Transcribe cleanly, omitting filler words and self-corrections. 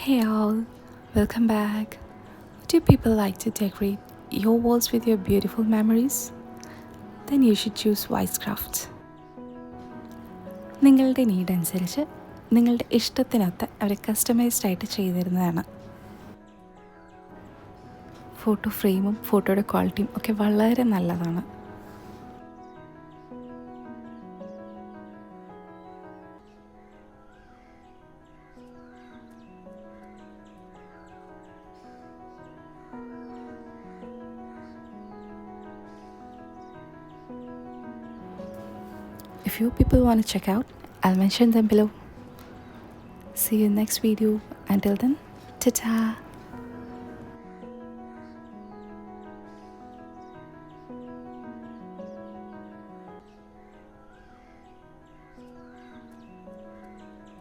Hey all, welcome back. Do people like to decorate your walls with your beautiful memories? Then you should choose Wisecraft. നിങ്ങളുടെ need അനുസരിച്ച് നിങ്ങളുടെ ഇഷ്ടത്തിനൊത്ത് അവർ customised ആയിട്ട് ചെയ്തിരുന്നതാണ്. Photo ഫ്രെയിമും ഫോട്ടോയുടെ ക്വാളിറ്റിയും ഒക്കെ വളരെ നല്ലതാണ്. If you people want to check out, I'll mention them below. See you in next video. Until then, ta-ta!